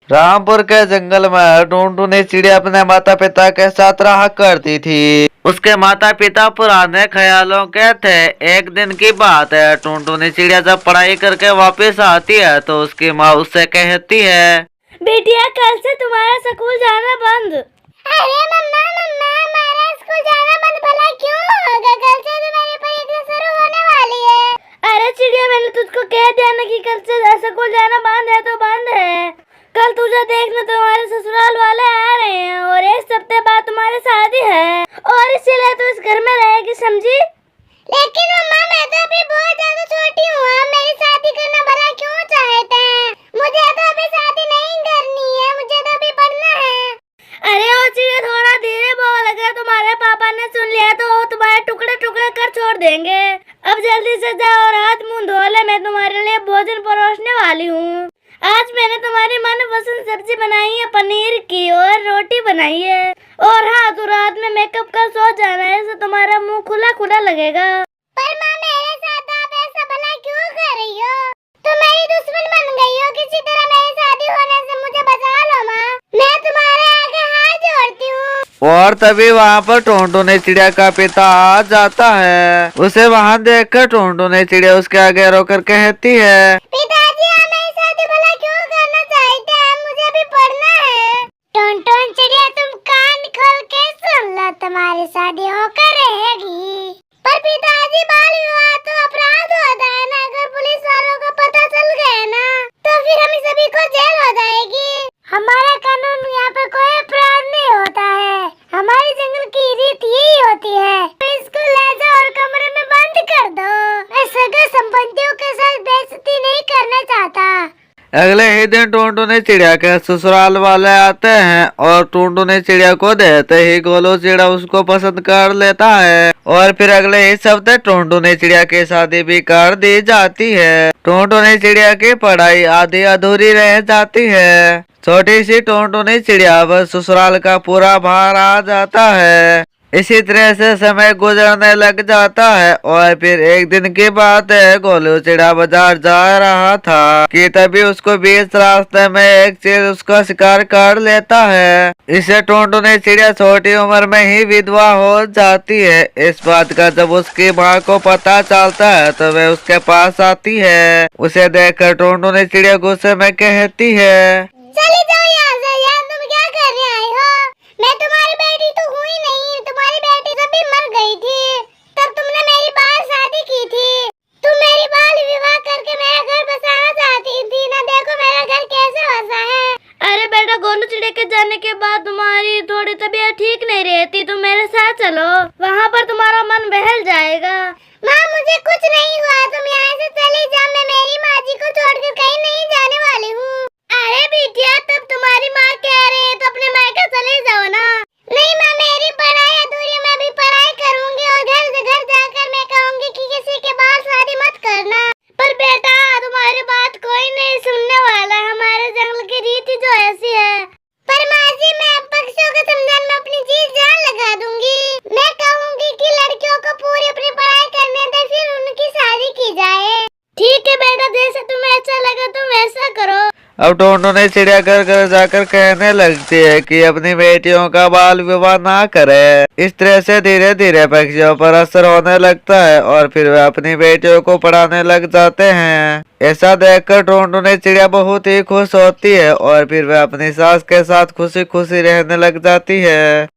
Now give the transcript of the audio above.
रामपुर के जंगल में टुनटुनी चिड़िया अपने माता पिता के साथ रहा करती थी। उसके माता पिता पुराने ख्यालों के थे। एक दिन की बात है, टुनटुनी चिड़िया जब पढ़ाई करके वापस आती है तो उसकी माँ उससे कहती है, बेटिया कल से तुम्हारा स्कूल जाना बंद। अरे मम्मा मम्मा हमारा स्कूल जाना बंद भला क्यों होगा? कल से तो मेरी परीक्षा शुरू होने वाली है। अरे चिड़िया मैंने तुझको कह दिया ना कि कल से स्कूल जाना बंद है तो बंद है। कल तुझे देखने तुम्हारे ससुराल वाले आ रहे हैं और एक हफ्ते बाद तुम्हारी शादी है और इसीलिए तू इस घर में रहेगी, समझी? लेकिन मम्मा मैं तो अभी बहुत ज्यादा छोटी हूँ, मेरी शादी करना भला क्यों चाहते हैं? मुझे तो अभी शादी नहीं करनी है, मुझे तो अभी पढ़ना है। अरे ओ चिड़िया थोड़ा धीरे बोल, अगर तुम्हारे पापा ने सुन लिया तो वो तुम्हारे टुकड़े टुकड़े कर छोड़ देंगे। अब जल्दी से जाओ और हाथ मुंह धो ले, मैं तुम्हारे लिए भोजन परोसने वाली हूँ। आज मैंने तुम्हारी मनपसंद सब्जी बनाई है, पनीर की, और रोटी बनाई है। और हाँ, तू रात में मेकअप कर सो जाना है, इससे तुम्हारा मुंह खुला खुला लगेगा। पर माँ मेरे साथ आप ऐसा भला क्यों कर रही हो? तुम मेरी दुश्मन बन गई हो, किसी तरह मेरी शादी होने से मुझे बचा लो माँ, मैं तुम्हारे आगे हाथ जोड़ती हूँ। और तभी वहाँ पर टुनटुनी चिड़िया का पिता आ जाता है। उसे वहाँ देखकर टुनटुनी चिड़िया उसके आगे रोकर कहती है, पिताजी आप मेरी शादी भला क्यों करना चाहते हैं? मुझे भी पढ़ना है। टुनटुन चिड़िया तुम कान खोल के सुन लो, तुम्हारी शादी होकर रहेगी। पर पिताजी बाल विवाह तो अपराध होता है ना, अगर पुलिस वालों को पता चल गया ना तो फिर हम सभी को जेल हो जाएगी। हमारा कानून यहाँ पर कोई अपराध नहीं होता है, हमारी जंगल की रीत यही होती है। तो इसको ले जाओ और कमरे में बंद कर दो। मैं सगे संबंधियों के साथ बेइज्जती नहीं करना चाहता। अगले ही दिन टुनटुनी चिड़िया के ससुराल वाले आते हैं और टुनटुनी चिड़िया को देते ही गोलू चिड़िया उसको पसंद कर लेता है। और फिर अगले ही हफ्ते टुनटुनी चिड़िया की शादी भी कर दी जाती है। टुनटुनी चिड़िया की पढ़ाई आधी अधूरी रह जाती है। छोटी सी टुनटुनी चिड़िया पर ससुराल का पूरा भार आ जाता है। इसी तरह से समय गुजरने लग जाता है। और फिर एक दिन की बात है, गोलू चिड़िया बाजार जा रहा था कि तभी उसको बीच रास्ते में एक चील उसका शिकार कर लेता है। इसे टुनटुनी चिड़िया छोटी उम्र में ही विधवा हो जाती है। इस बात का जब उसकी माँ को पता चलता है तो वह उसके पास आती है। उसे देखकर टुनटुनी चिड़िया गुस्से में कहती है, चले जाओ यहाँ से, यार तुम क्या करने आए हो? मैं तुम्हारी बेटी तो हुई नहीं, तुम्हारी बेटी जब भी मर गई थी तब तुमने मेरी बाल शादी की थी। तुम मेरी बाल विवाह करके मेरा घर बसाना चाहती थी ना, देखो मेरा घर कैसे बसा है। अरे बेटा, गोलू चिड़िया के जाने के बाद तुम्हारी थोड़ी तबीयत ठीक नहीं रहती, तुम मेरे साथ चलो, वहाँ पर तुम्हारा मन बहल जाएगा। माँ मुझे कुछ नहीं हुआ, तुम यहाँ से चली जाओ, मैं मेरी माँ जी को छोड़कर कहीं नहीं जाने वाली हूँ। अरे बिटिया, तब तुम्हारी माँ कह रही है तो अपने मायके चले जाओ ना। नहीं माँ, मेरी पढ़ाई अधूरी, मैं भी पढ़ाई करूँगी और घर से घर जाकर मैं कहूँगी कि किसी के बाल शादी मत करना। पर बेटा, तुम्हारी बात कोई नहीं सुनने वाला, हमारे जंगल की रीति जो ऐसी है। पर माँ जी, मैं पक्षियों के समझाने में अपनी जी जान लगा दूंगी। मैं कहूँगी कि लड़कियों को पूरी अपनी पढ़ाई करने दे, फिर उनकी शादी की जाए। ठीक है बेटा, जैसे तुम्हें अच्छा लगे तुम वैसा करो। अब टुनटुनी चिड़िया घर घर जाकर कहने लगती है कि अपनी बेटियों का बाल विवाह ना करे। इस तरह से धीरे धीरे पक्षियों पर असर होने लगता है और फिर वे अपनी बेटियों को पढ़ाने लग जाते हैं। ऐसा देखकर टुनटुनी चिड़िया बहुत ही खुश होती है और फिर वे अपनी सास के साथ खुशी खुशी रहने लग जाती है।